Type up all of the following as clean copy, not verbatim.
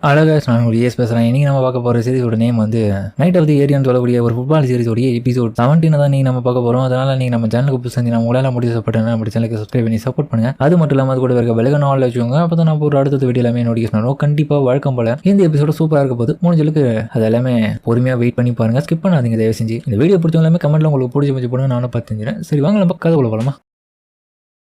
அழகாக நான் ஒரு ஏஸ் பேசுகிறேன். இன்றைக்கி நம்ம பார்க்க போகிற சீரிஸோட நேம் வந்து நைட் ஆஃப் தி ஏரியான்னு சொல்லக்கூடிய ஒரு ஃபுட்பால் சீரிஸோடைய எபிசோட் 17 தான் நீங்கள் நம்ம பார்க்க போகிறோம். அதனால் நீங்கள் நம்ம சேனலுக்கு புதுசு செஞ்சு நம்ம உங்களால் முடிவு சப்போர்ட் நம்ம சேனலுக்கு சப்ஸ்கிரைப் பண்ணி சப்போர்ட் பண்ணுங்கள். அது மட்டும் இல்லாமல் அது கூட இருக்க விலக நாளில் வச்சுக்கோங்க. அப்போ தான் நம்ம ஒரு அடுத்த வீடியோ எல்லாமே நோட்டிஃபிகேஷன் வரும். கண்டிப்பாக வழக்கம் போல் இந்த எபிசோட சூப்பராக இருக்க போது முடிஞ்சளவுக்கு அது எல்லாமே பொறுமையாக வெயிட் பண்ணி பாருங்கள். ஸ்கிப் பண்ணாதீங்க தயவு செஞ்சு. இந்த வீடியோ பிடிச்சவங்க எல்லாமே கமெண்ட்டில் உங்களுக்கு பிடிச்சி போடுங்க. நானும் பார்த்து செஞ்சுறேன். சரி வாங்க நம்ம கதை உள்ள போகலாமா.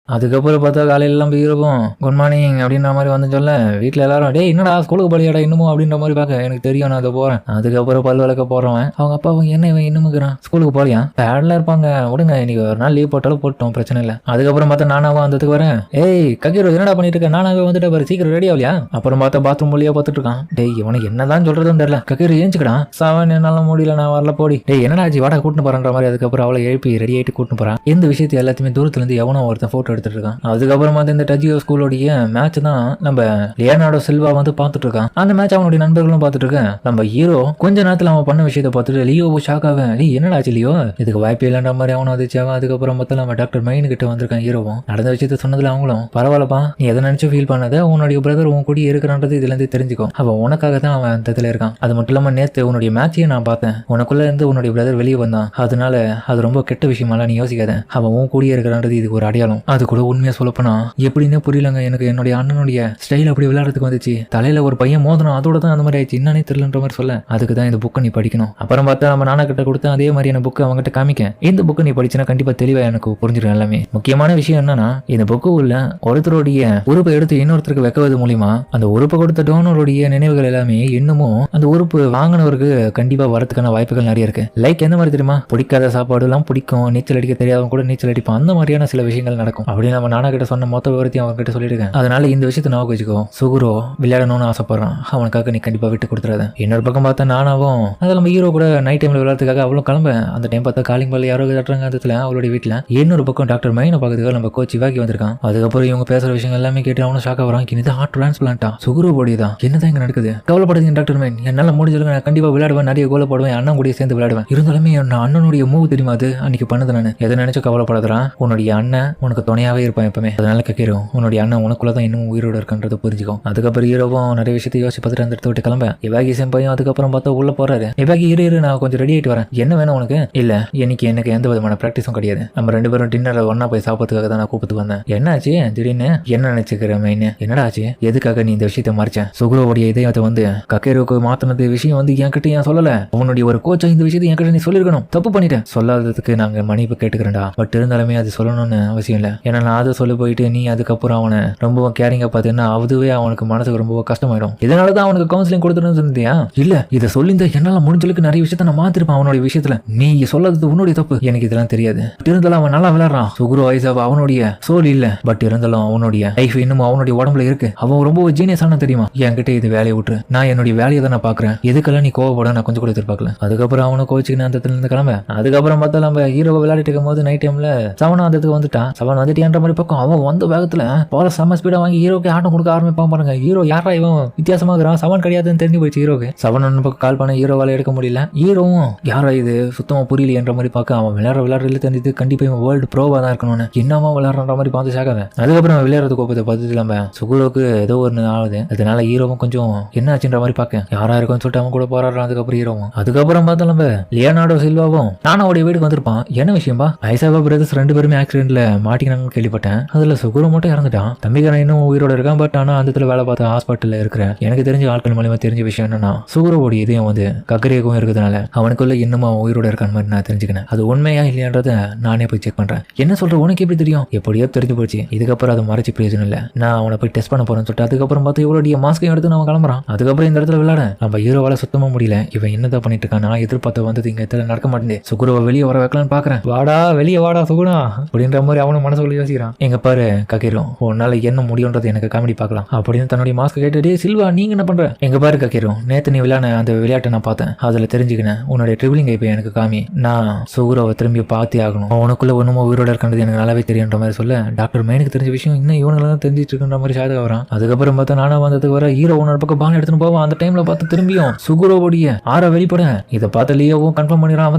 அதுக்கப்புறம் பார்த்தா காலையிலலாம் போயிருப்போம். குட் மார்னிங் அப்படின்ற மாதிரி வந்து சொல்ல வீட்டில் எல்லாரும் டே என்னடா ஸ்கூலுக்கு போலியாடா இன்னமும் அப்படின்ற மாதிரி பார்க்க எனக்கு தெரியும். நான் அதை போகிறேன். அதுக்கப்புறம் பல் விளக்க போகிறவன் அவங்க அப்பா என்ன இவன் இன்னமுக்குறான் ஸ்கூலுக்கு போலியா பேடெலாம் இருப்பாங்க விடுங்க இன்னைக்கு ஒரு நாள் லீவ் போட்டாலும் போட்டோம் பிரச்சனை இல்லை. அதுக்கப்புறம் பார்த்தா நானாவும் வந்ததுக்கு வரேன். ஏய் கக்கீரோ என்னடா பண்ணிட்டு இருக்கேன். நானாவே வந்துட்டு பாரு சீக்கிரம் ரெடி ஆகலையா. அப்புறம் பார்த்தா பாத்ரூம் மொழியாக பார்த்துட்டு இருக்கான். டேய் இவனுக்கு என்னதான் சொல்றதுன்னு தெரியல. கக்கீரோ ஏஞ்சுக்கடான். சாவன் என்னால முடியல நான் வரல போடி. டேய் என்னடா ஆச்சு வாடா கூட்டின்னு போறான்ற மாதிரி. அதுக்கப்புறம் அவளை எழுப்பி ரெடி ஆகிட்டு கூட்டின்னு போறான். இந்த விஷயத்தை எல்லாத்தையுமே தூரத்துலேருந்து எவனோ ஒருத்தன் ஃபோட்டோ எடுத்துட்டு இருக்கான். அதுக்கப்புறமா இந்த டஜியோ ஸ்கூலோடைய மேட்ச் தான் நம்ம லியோனார்டோ சில்வா வந்து பார்த்துட்டு இருக்கான். அந்த மேட்ச் அவனுடைய நண்பர்களும் பார்த்துட்டு இருக்கேன். நம்ம ஹீரோ கொஞ்ச நேரத்தில் அவன் பண்ண விஷயத்தை பார்த்துட்டு லியோ ஷாக் ஆவேன். என்னடா ஆச்சு லியோ இதுக்கு வாய்ப்பு இல்லைன்ற மாதிரி அவனும் அதிர்ச்சியாவும். அதுக்கப்புறம் மொத்தம் நம்ம டாக்டர் மைன் கிட்ட வந்திருக்கான். ஹீரோவும் நடந்த விஷயத்த சொன்னதுல அவங்களும் பரவாயில்லப்பா நீ எதை நினைச்சு ஃபீல் பண்ணாத. உன்னுடைய பிரதர் உன் கூடி இருக்கிறன்றது இதுல இருந்து தெரிஞ்சுக்கும். அவன் உனக்காக தான் அவன் அந்த இடத்துல இருக்கான். அது மட்டும் இல்லாம நேத்து உன்னுடைய மேட்சையும் நான் பார்த்தேன். உனக்குள்ள இருந்து உன்னுடைய பிரதர் வெளியே வந்தான். அதனால அது ரொம்ப கெட்ட விஷயமாலாம் நீ யோசிக்காத. அவன் உன் கூடிய இருக்கிறன்றது இதுக்கு ஒரு அடையாளம். அது கூட உண்மையா சொல்லப்போனா எப்படின்னே புரியலங்க எனக்கு. என்னுடைய அண்ணனுடைய ஸ்டைல் அப்படி விளையாடுறதுக்கு வந்துச்சு. தலையில ஒரு பையன் மோதணும் அதோட தான் அந்த மாதிரி ஆயிடுச்சு. என்னன்னே தெரியலன்ற மாதிரி சொல்ல அதுக்கு தான் இந்த புக்கை நீ படிக்கணும். அப்புறம் பார்த்தா நம்ம நானா கிட்ட கொடுத்தா அதே மாதிரியான புக்கு அவங்ககிட்ட காமிக்க. இந்த புக்கு நீ படிச்சுன்னா கண்டிப்பா தெளிவா எனக்கு புரிஞ்சிடும் எல்லாமே. முக்கியமான விஷயம் என்னன்னா இந்த புக்கு உள்ள ஒருத்தருடைய உறுப்பை எடுத்து இன்னொருத்தருக்கு வைக்கிறது மூலியமா அந்த உறுப்பை கொடுத்த டோனருடைய நினைவுகள் எல்லாமே இன்னமும் அந்த உறுப்பு வாங்கினவருக்கு கண்டிப்பா வரதுக்கான வாய்ப்புகள் நிறைய இருக்கு. லைக் எந்த மாதிரி தெரியுமா பிடிக்காத சாப்பாடு எல்லாம் பிடிக்கும். நீச்சல் அடிக்க தெரியாதவங்க கூட நீச்சல் அடிப்பான். அந்த மாதிரியான சில விஷயங்கள் நடக்கும். அப்படி நம்ம நானா கிட்ட சொன்ன மொத்த விவரத்தையும் அவங்க கிட்ட சொல்லியிருக்கேன். அதனால இந்த விஷயத்தை நான் வச்சுக்கோ. சுகுரோ விளையாடணும்னு ஆசைப்படுறான். அவனுக்காக நீ கண்டிப்பா விட்டு கொடுத்துறாத. இன்னொரு பக்கம் பார்த்தா நானாவும் அதில் நம்ம ஹீரோ கூட நைட் டைம்ல விளையாடுறதுக்காக அவளும் கிளம்ப. அந்த டைம் பார்த்தா காலிங் பால் யாரோ தட்டுறாங்க இடத்துல அவளுடைய வீட்டில். இன்னொரு பக்கம் டாக்டர் மைனை பார்க்கறதுக்காக நம்ம கோச் சிவாக்கி வந்திருக்கான். அதுக்கப்புறம் இவங்க பேசுற விஷயங்கள் எல்லாமே கேட்டு அவனும் ஷாக் ஆகிறான். இது ஹார்ட் டிரான்ஸ்பிளான்ட்டா சுகுரோ போடிதான் என்னதான் இங்க நடக்குது. கவலைப்படாதீங்க டாக்டர் மைன் என்னால முடிஞ்சளவுக்கு நான் கண்டிப்பா விளையாடுவேன். நிறைய கோல போடுவேன். அண்ணன் கூட சேர்ந்து விளையாடுவேன். இருந்தாலுமே என் அண்ணனுடைய மூவ் தெரியுமா அது அன்னைக்கு பண்ணது. நான் எதை நினைச்சு கவலைப்படாதான். உன்னுடைய அண்ணன் உனக்கு துணையாவே இருப்பான் எப்பவுமே. அதனால கேட்கிறோம் உன்னுடைய அண்ணன் உனக்குள்ளதான் இன்னும் உயிரோட இருக்கின்றத புரிஞ்சுக்கும். அதுக்கப்புறம் ஹீரோவும் நிறைய விஷயத்தை யோசிச்சு பார்த்துட்டு அந்த இடத்த விட்டு கிளம்ப. இவாகி செம்பையும் அதுக்கப்புறம் பார்த்தா உள்ள போறாரு. இவாகி இரு நான் கொஞ்சம் ரெடி ஆகிட்டு வரேன். என்ன வேணும் உனக்கு. இல்ல இன்னைக்கு எனக்கு எந்த விதமான பிராக்டிஸும் கிடையாது. நம்ம ரெண்டு பேரும் டின்னர் ஒன்னா போய் சாப்பிட்றதுக்காக தான் நான் கூப்பிட்டு வந்தேன். என்ன ஆச்சு திடீர்னு என்ன நினைச்சுக்கிற மெயின் என்னடா ஆச்சு. எதுக்காக நீ இந்த விஷயத்தை மறைச்ச. சுகுரோவுடைய இதயத்தை வந்து கக்கேரோக்கு மாத்தினது விஷயம் வந்து என்கிட்ட ஏன் சொல்லல. உன்னுடைய ஒரு கோச்சா இந்த விஷயத்தை என்கிட்ட நீ சொல்லிருக்கணும். தப்பு பண்ணிட்டேன். சொல்லாததுக்கு நாங்க மன்னிப்பு கேட்டுக்கிறேன்டா. பட் இருந்தாலுமே அது சொல்லணும்னு அவசியம் இல்லை. ஏன்னா நான் அதை சொல்லி போயிட்டு நீ அதுக்கப்புறம் அவனை ரொம்ப கேரிங்கா பார்த்தீங்கன்னா அதுவே அவனுக்கு மனசுக்கு ரொம்ப கஷ்டமாயிடும். இதனாலதான் அவனுக்கு கவுன்சிலிங் கொடுத்துன்னு சொன்னியா. இல்ல இதை சொல்லியிருந்தா என்னால முடிஞ்சளவுக்கு நிறைய விஷயத்த நான் மாத்திருப்பான். அவனுடைய விஷயத்துல நீ சொல்லாதது உன்னுடைய தப்பு. எனக்கு இதெல்லாம் தெரியாது. இருந்தாலும் அவன் நல்லா விளையாடுறான். சுகுரோ ஐசாவா அவனுடைய சோல் இல்ல. பட் இருந்தாலும் அவனுடைய லைஃப் இன்னும் அவனுடைய உடம்புல இருக்கு. அவன் ரொம்ப ஜீனியஸ் ஆன தெரியுமா. என்கிட்ட இது வேலையை விட்டு நான் என்னுடைய வேலையை தான் நான் பாக்குறேன். எதுக்கெல்லாம் நீ கோவப்பட நான் கொஞ்சம் கூட எதிர்பார்க்கல. அதுக்கப்புறம் அவனை கோச்சுக்கு அந்த இடத்துல இருந்து கிளம்ப. அதுக்கப்புறம் பார்த்தா நம்ம ஹீரோவை விளையாடிட்டு இருக்கும் போது நைட் டைம்ல சவன் அந்த இடத்துக்கு வந்துட்டான். சவன் வந்துட்டியான்ற மாதிரி பக்கம் அவன் வந்த வேகத்துல போல செம்ம ஸ்பீடா வாங்கி ஹீரோக்கு ஆட்டம் கொடுக்க ஆரம்பிப்பான் பாருங்க. ஹீரோ யாரா இவன் வித்தியாசமா இருக்கிறான். சவன் கிடையாதுன்னு தெரிஞ்சு போயிடுச்சு ஹீரோக்கு. சவன் பக்கம் கால் பண்ண ஹீரோவால எடுக்க முடியல. ஹீரோவும் யாரா இது சுத்தமா புரியல என்ற மாதிரி பார்க்க அவன் விளையாடுறதுல தெரிஞ்சது கண்டிப்பா இவன் வேர்ல்டு ப்ரோவா தான் இருக்கணும்னு என்னமா விளையாடுற மாதிரி பார்த்து ஷாக்காவேன். அதுக்கப்புறம் விளையாடுறது கோப்பத்தை பார்த்துட்டு நம்ம சுகுரோக்கு ஏதோ ஒன்று ஆகுது. அதனால ஹீரோவும் கொஞ்சம் என்ன ஆச்சுன்ற மாதிரி பார்க்க யாரா இருக்கும்னு சொல்லிட்டு அவன் கூட போராடுறான். அதுக்கப்புறம் ஹீரோவும் அதுக்கப்புறம் பார்த்தா நம்ம லியோனார்டோ சில்வாவும் நானாவுடைய வீட்டுக்கு வந்திருப்பான். என்ன விஷயம்பா ஐசாவா பிரதர்ஸ் ரெண்டு பேருமே ஆக்சிடென்ட்ல மாட்டிக்கிறாங்கன்னு கேள்விப்பட்டேன். அதுல சுகுரோ மட்டும் இறந்துட்டான். தம்பிக்காரன் இன்னும் உயிரோட இருக்கான். பட் ஆனா அந்த இடத்துல வேலை பார்த்த ஹாஸ்பிட்டல்ல இருக்கிற எனக்கு தெரிஞ்ச ஆட்கள் மூலமா தெரிஞ்ச விஷயம் என்னன்னா சுகுரோவோட இதயம் வந்து கக்கரேக்கும் இருக்கிறதுனால அவனுக்குள்ள இன்னும் அவன் உயிரோட இருக்கான் மாதிரி நான் தெரிஞ்சுக்கிறேன். அது உண்மையா இல்லையான்றத நானே போய் செக் பண்றேன். என்ன சொல்ற உனக்கு எப்படி தெரியும். எப்படியோ தெரிஞ்சு போச்சு. இதுக்கப்புறம் அதை மறைச்சு பிரயோஜனம் இல்ல. நான் அவனை போய் டெஸ்ட் பண்ண போறேன்னு சொல்லிட்டு அதுக்கப்புறம் பார்த்து இவளுடைய மாஸ்கையும் எடுத்து நம்ம கிளம்புறான். அதுக்கப்புறம் இந்த இடத்துல விளையாட நம்ம ஹீரோவால சுத்தமா முடியல. இவன் என்னதான் பண்ணிட்டு இருக்கான். நான் எதிர்பார்த்த வந்தது இங்க இடத்துல நடக்க மாட்டேன். சுகுரோவை வெளியே வர வைக்கலான்னு பாக்குறேன். வாடா வெளியே வாடா சுகுணா அப்படின்ற மாதிரி அவனும் மனசுக்குள்ள யோசிக்கிறான். எங்க பாரு கக்கீரோ உன்னால என்ன முடியும்ன்றது எனக்கு காமெடி பார்க்கலாம் அப்படின்னு தன்னுடைய மாஸ்க் கேட்டு சில்வா நீங்க என்ன பண்ற. எங்க பாரு கக்கீரோ நேத்து நீ விளையாட அந்த விளையாட்டை நான் பார்த்தேன். அதுல தெரிஞ்சுக்கினேன் உன்னுடைய ட்ரிபிளிங் இப்ப எனக்கு காமி. நான் சுகுரோவை திரும்பி பார்த்தே ஆகணும். உனக்குள்ள ஒண்ணுமோ உயிரோட இருக்கின்றது எனக்கு நல்லாவே தெரியுன்ற மாதிரி சொல்ல டாக்டர் மைனுக்கு தெரிஞ்ச விஷயம் இன்னும் இவனுங்களாம் தெரிஞ்சிட்டு இருக்குன்ற மாதிரி ஷாக் வரான். அதுக்கப்புறம் பார்த்தா நானா வந்ததுக்கு வர ஹீரோ உன்னோட பக்கம் பால் எடுத்துன்னு போவான். அந்த டைம்ல பார்த்து திரும்பியும் சுகுரோவுடைய ஆற வெளிப்பட இதை பார்த்த லியோவும் கன்ஃபார்ம் பண்ணிடுறான்.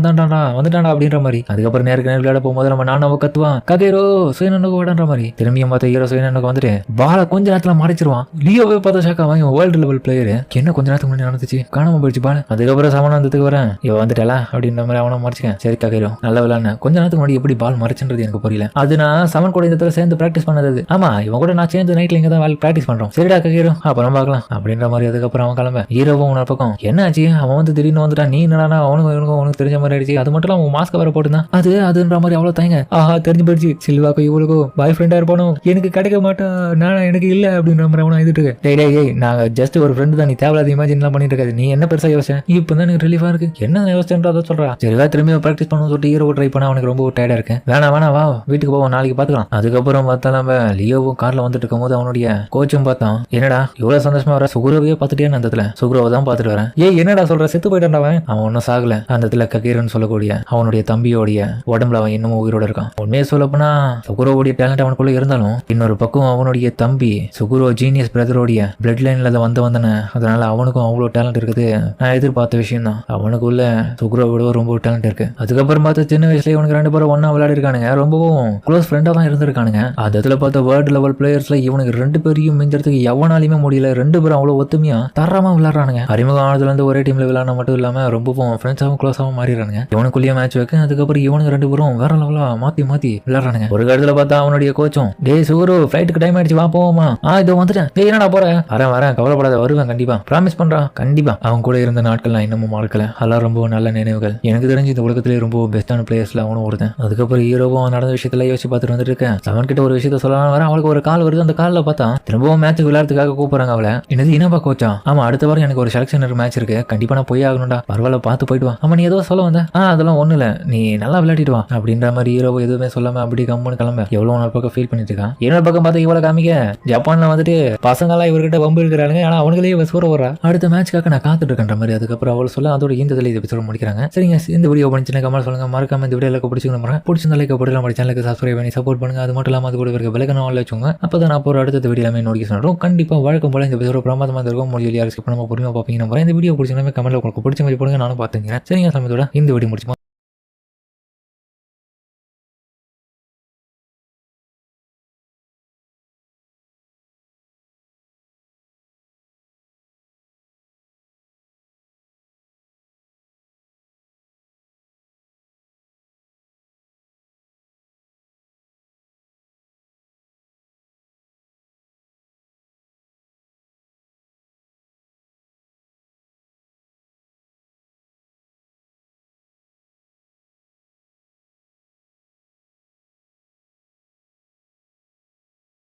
வந்துட்டான்டா அப்படின்ற மாதிரி. அதுக்கப்புறம் நேருக்கு நேரம் விளையாட போகும்போது நம்ம நானாவை கத்துவான். கக்கீரோ சுயநனுக்கு ஓடன்ற மாதிரி திரும்பியும் பார்த்த ஹீரோ சுயநனுக்கு வந்துட்டு பாலை கொஞ்ச நேரத்துல மறைச்சிருவான். லியோவே பார்த்த ஷாக்கா வாங்கி வேர்ல்டு லெவல் பிளேயர் என்ன கொஞ்ச நேரத்துக்கு முன்னாடி நடந்துச்சு காணாம போயிடுச்சு பால். அதுக்கப்புறம் சமானந்தத்துக்கு வரேன் இவ வந்துட்டா அப்படின்ற மாதிரி அவனை மறைச்சிக்கேன். சரி காக்கிரும் நல்ல விளாட்னு கொஞ்ச நேரத்துக்கு முன்னாடி எப்படி பால் மறைச்சுன்றது எனக்கு புரியல. அது நான் சமன் கூட இந்த சேர்ந்து பிராக்டிஸ் பண்ணது. ஆமா இவன் கூட நான் சேர்ந்து நைட்ல இங்க தான் பிராக்டிஸ் பண்றோம். சரிடா காக்கிரும் அப்புறம் பார்க்கலாம் அப்படின்ற மாதிரி. அதுக்கப்புறம் அவன் கிளம்ப ஹீரோவும் உன பக்கம் என்னாச்சு அவன் வந்து திடீர்னு வந்துட்டான். நீ என்னடா அவனுக்கு தெரிஞ்ச மாதிரி ஆயிடுச்சு. அது மட்டும் அவன் மாஸ்க் வர போட்டுதான் அதுன்ற மாதிரி அவ்வளவு தாங்க. ஆஹா தெரிஞ்சு போயிடுச்சு சில்வாக்கும் இவளுக்கும் பாய் ஃப்ரெண்டா இருப்பானும் எனக்கு கிடைக்க மாட்டான் நானா எனக்கு இல்ல அப்படின்ற மாதிரி அவனை எழுதிட்டு இருக்கு. டேய் நாங்க ஜஸ்ட் ஒரு ஃப்ரெண்டு தான். நீ தேவையில்லாத இமேஜின் எல்லாம் பண்ணிட்டு இருக்காது. நீ என்ன பெருசா யோசிச்சேன் இப்பதான் எனக்கு ரிலீஃபா இருக்கு. என்ன யோசிச்சேன்றத சொல்றா. சரிவா திரும்பி பிராக்டிஸ் பண்ண சொல்லிட்டு ஹீரோ ட்ரை பண்ண அவனுக்கு ரொம்ப டயர்டா இருக்கு. வேணா வா வீட்டுக்கு போவோம் நாளைக்கு பாத்துக்கலாம். அதுக்கப்புறம் பார்த்தா நம்ம லியோவும் கார்ல வந்துட்டு இருக்கும் போது அவனுடைய கோச்சும் பார்த்தான். என்னடா இவ்வளவு சந்தோஷமா வர சுகுரோவையே பார்த்துட்டே அந்த இடத்துல சுகுரோவை தான் பார்த்துட்டு வரேன். என்னடா சொல்ற செத்து போயிட்டான் அவன் ஒன்னும் சாகல. அந்த இடத்துல ககீரன் சொல்லக்கூடிய அவனுடைய தம்பியோடைய உடம்புல அவன் இன்னமும் உயிரோட இருக்கான். உண்மையை சொல்லப்போனா சுகுரோவுடைய டேலண்ட் அவனுக்குள்ள இருந்தாலும் இன்னொரு பக்கம் அவனுடைய தம்பி சுகுரோ ஜீனியஸ் பிரதரோடைய பிளட் லைன்ல வந்தன. அதனால அவனுக்கும் அவ்வளவு டேலண்ட் இருக்குது. நான் எதிர்பார்த்த விஷயம் தான். அவனுக்குள்ள சுகுரோ விட ரொம்ப டேலண்ட் இருக்கு. அதுக்கப்புறம் பார்த்து சின்ன வயசுல இவனுக்கு 2 பேரும் ஒன்னா விளையாடி இருக்கானுங்க. ரொம்பவும் க்ளோஸ் ஃப்ரெண்டா தான் இருந்திருக்கானுங்க. அந்த இடத்துல பார்த்த வேர்ல்டு லெவல் பிளேயர்ஸ்ல இவனுக்கு 2 பேரையும் மிஞ்சறதுக்கு எவனாலுமே முடியல. 2 பேரும் அவ்வளவு ஒத்துமையா தரமா விளையாடுறானுங்க. அறிமுகம் ஆனதுல இருந்து ஒரே டீம்ல விளையாட மட்டும் இல்லாம ரொம்பவும் ஃப்ரெண்ட்ஸாவும் க்ளோஸாவும் மாறிடுறானுங்க. இவனுக்குள்ளேயே மேட்ச் வைக்க அதுக்கப்புறம் இவனுக்கு 2 பேரும் வேற லெவலா மாத்தி விளையாடுறானுங்க. ஒரு இடத்துல பார்த்தா அவனுடைய கோச்சும் டேய் சுகுரு ஃபிளைட்டுக்கு டைம் ஆயிடுச்சு வா போவோமா. இதோ வந்துட்டேன். என்னடா போற வரேன் கவலைப்படாத வருவேன் கண்டிப்பா ப்ராமிஸ் பண்றான். கண்டிப்பா அவங்க கூட இருந்த நாட்கள் நான் இன்னமும் மறக்கல. அதெல்லாம் ரொம்ப நல்ல நினைவுகள். எனக்கு தெரிஞ்சு இந்த உலகத்திலே ரொம்ப பெஸ்டான பிளேயர்ஸ்ல அவனும் ஒருத்தன். அதுக்கப்புறம் ஹீரோவும் நடந்த விஷயத்துல யோசிச்சு பார்த்துட்டு வந்துட்டு இருக்கேன். அவன் கிட்ட ஒரு விஷயத்த சொல்லலாம் வர அவளுக்கு ஒரு கால் வருது. அந்த காலில் பார்த்தா திரும்பவும் மேட்ச் விளையாடுறதுக்காக கூப்பிடுறாங்க அவளை. என்னது இனப்பா கோச்சா. ஆமா அடுத்த வாரம் எனக்கு ஒரு செலக்ஷன் மேட்ச் இருக்கு கண்டிப்பா நான் போய் ஆகணும்டா. பரவாயில்ல பார்த்து போயிட்டு வா. ஆமா நீ ஏதோ சொல்ல வந்த. அதெல்லாம் ஒண்ணு இல்ல நீ நல்லா விளையாடிட்டு வா அப்படின்ற மாதிரி ஹீரோ எதுவுமே சொல்லாம அப்படி கம்முன்னு கிளம்ப. எவ்வளவு ஒரு பக்கம் ஃபீல் பண்ணிட்டு இருக்கான். இன்னொரு பக்கம் பார்த்தா இவ்வளவு காமிக்க ஜப்பான்ல வந்துட்டு பசங்களாம் இவர்கிட்ட வம்பு இருக்கிறாங்க. ஆனா அவங்களே சூற வர அடுத்த மேட்ச்க்காக நான் காத்துட்டு இருக்கேன்ற மாதிரி. அதுக்கப்புறம் அவள் சொல்ல அதோட இந்த எபிசோட முடிக்கிறாங்க. சரிங்க இந்த வீடியோ பிடிச்சிருந்தா கமெண்ட் சொல்லுங்க. மறக்காம இந்த வீடியோல பிடிச்சிருந்தா லைக் போட்டு நம்ம சேனலுக்கு சப்ஸ்கிரைப் பண்ணி சப்போர்ட் பண்ணுங்க. அது மட்டும் இல்லாம அது கூட இருக்க பெல் ஐகானை வச்சுங்க. அப்பதான் நான் போற அடுத்த வீடியோ எல்லாமே நோட்டிஃபிகேஷன் வரும். கண்டிப்பா வழக்கம் போல இந்த எபிசோட பிரமாதமா இருக்கும். முடியல யாரும் ஸ்கிப் பண்ணாம பொறுமையா பாப்பீங்க. நம்ம இந்த வீடியோ பிடிச்சிருந்தா கமெண்ட்ல உங்களுக்கு பிடிச்ச மாதிரி போடுங்க நானும் பாத்துக்கிறேன். சரிங்க சமயத்தோட இந்த வீடியோ முடிச்சுப்போம்.